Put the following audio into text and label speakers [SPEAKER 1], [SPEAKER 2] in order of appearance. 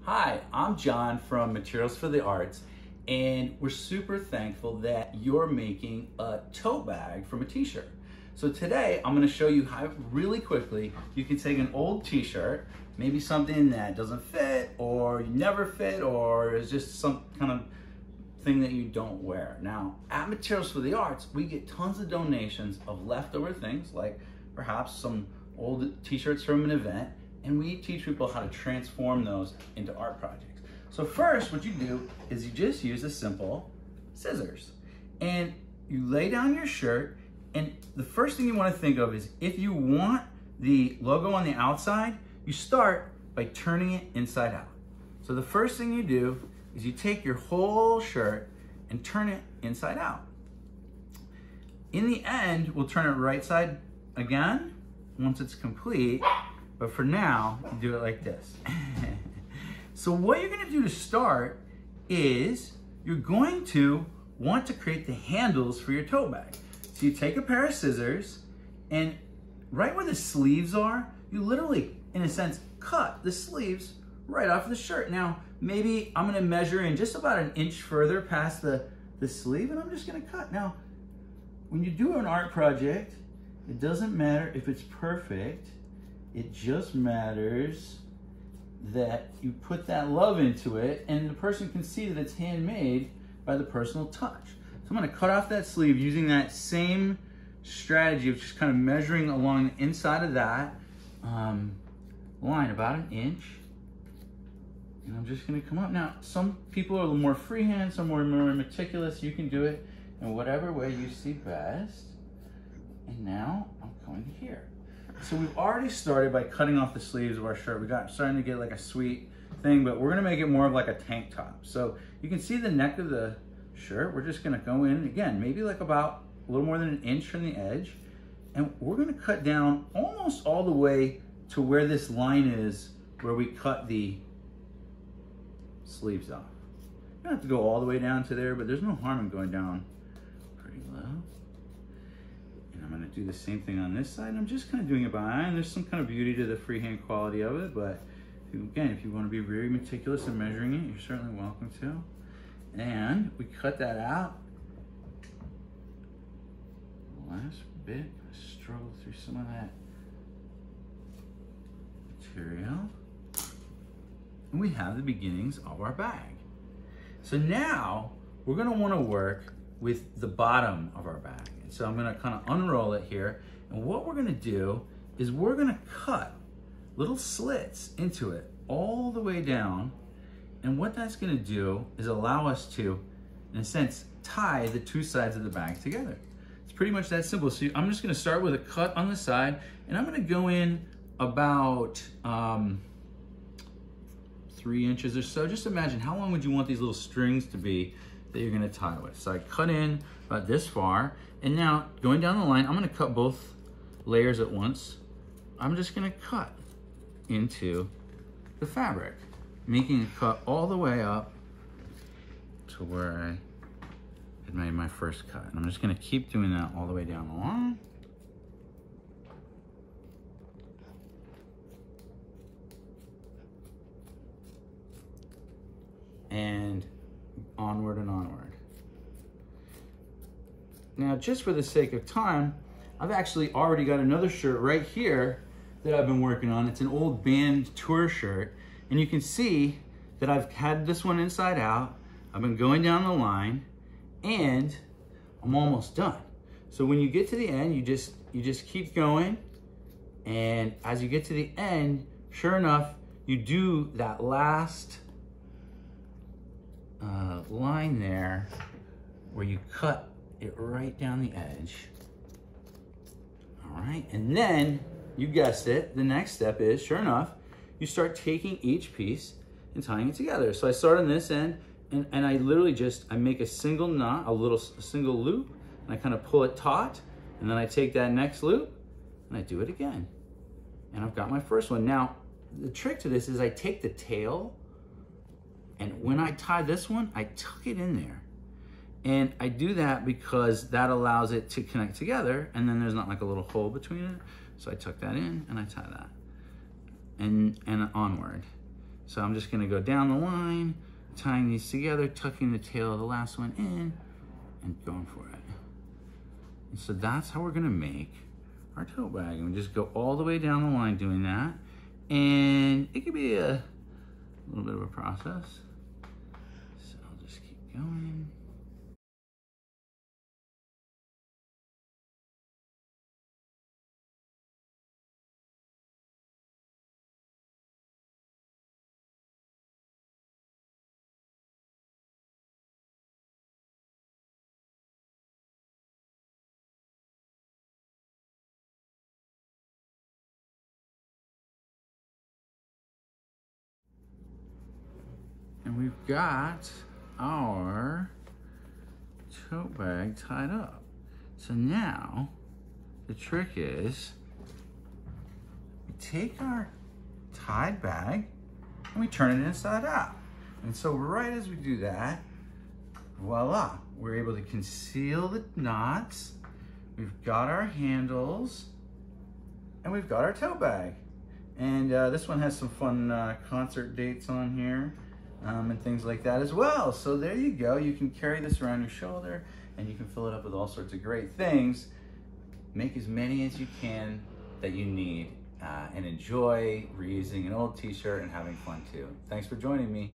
[SPEAKER 1] Hi, I'm John from Materials for the Arts, and we're super thankful that you're making a tote bag from a t-shirt. So today I'm going to show you how really quickly you can take an old t-shirt, maybe something that doesn't fit or you never fit or is just some kind of thing that you don't wear. Now at Materials for the Arts we get tons of donations of leftover things like perhaps some old t-shirts from an event, and we teach people how to transform those into art projects. So first, what you do is you just use a simple scissors. And you lay down your shirt, and the first thing you want to think of is if you want the logo on the outside, you start by turning it inside out. So the first thing you do is you take your whole shirt and turn it inside out. In the end, we'll turn it right side again once it's complete. But for now, you do it like this. So what you're gonna do to start is you're going to want to create the handles for your tote bag. So you take a pair of scissors, and right where the sleeves are, you literally, in a sense, cut the sleeves right off the shirt. Now, maybe I'm gonna measure in just about an inch further past the sleeve, and I'm just gonna cut. Now, when you do an art project, it doesn't matter if it's perfect. It just matters that you put that love into it and the person can see that it's handmade by the personal touch. So I'm gonna cut off that sleeve using that same strategy of just kind of measuring along the inside of that line, about an inch. And I'm just gonna come up. Now, some people are a little more freehand, some are more meticulous. You can do it in whatever way you see best. And now I'm going here. So we've already started by cutting off the sleeves of our shirt. We got starting to get like a sweet thing, but we're gonna make it more of like a tank top. So you can see the neck of the shirt. We're just gonna go in, again, maybe like about a little more than an inch from the edge. And we're gonna cut down almost all the way to where this line is, where we cut the sleeves off. You don't have to go all the way down to there, but there's no harm in going down pretty low. I'm gonna do the same thing on this side. I'm just kind of doing it by eye, and there's some kind of beauty to the freehand quality of it, but if you want to be very meticulous in measuring it, you're certainly welcome to. And we cut that out. Last bit, struggle through some of that material. And we have the beginnings of our bag. So now we're gonna wanna work with the bottom of our bag. So I'm gonna kind of unroll it here. And what we're gonna do is we're gonna cut little slits into it all the way down. And what that's gonna do is allow us to, in a sense, tie the two sides of the bag together. It's pretty much that simple. So I'm just gonna start with a cut on the side, and I'm gonna go in about 3 inches or so. Just imagine, how long would you want these little strings to be that you're gonna tie with? So I cut in about this far, and now going down the line, I'm gonna cut both layers at once. I'm just gonna cut into the fabric, making a cut all the way up to where I had made my first cut. And I'm just gonna keep doing that all the way down the line. And onward and onward. Now, just for the sake of time, I've actually already got another shirt right here that I've been working on. It's an old band tour shirt. And you can see that I've had this one inside out. I've been going down the line, and I'm almost done. So when you get to the end, you just keep going. And as you get to the end, sure enough, you do that last line there where you cut it right down the edge. All right, and then you guessed it, the next step is, sure enough, you start taking each piece and tying it together. So I start on this end, and I literally I make a single knot, a single loop, and I kind of pull it taut, and then I take that next loop and I do it again. And I've got my first one. Now, the trick to this is I take the tail, and when I tie this one, I tuck it in there. And I do that because that allows it to connect together, and then there's not like a little hole between it. So I tuck that in and I tie that. And onward. So I'm just gonna go down the line, tying these together, tucking the tail of the last one in, and going for it. And so that's how we're gonna make our tote bag. And we just go all the way down the line doing that. And it could be a little bit of a process. So I'll just keep going. And we've got our tote bag tied up. So now the trick is we take our tied bag and we turn it inside out. And so right as we do that, voila, we're able to conceal the knots. We've got our handles and we've got our tote bag. And this one has some fun concert dates on here. And things like that as well. So there you go. You can carry this around your shoulder and you can fill it up with all sorts of great things. Make as many as you can that you need and enjoy reusing an old t-shirt and having fun too. Thanks for joining me.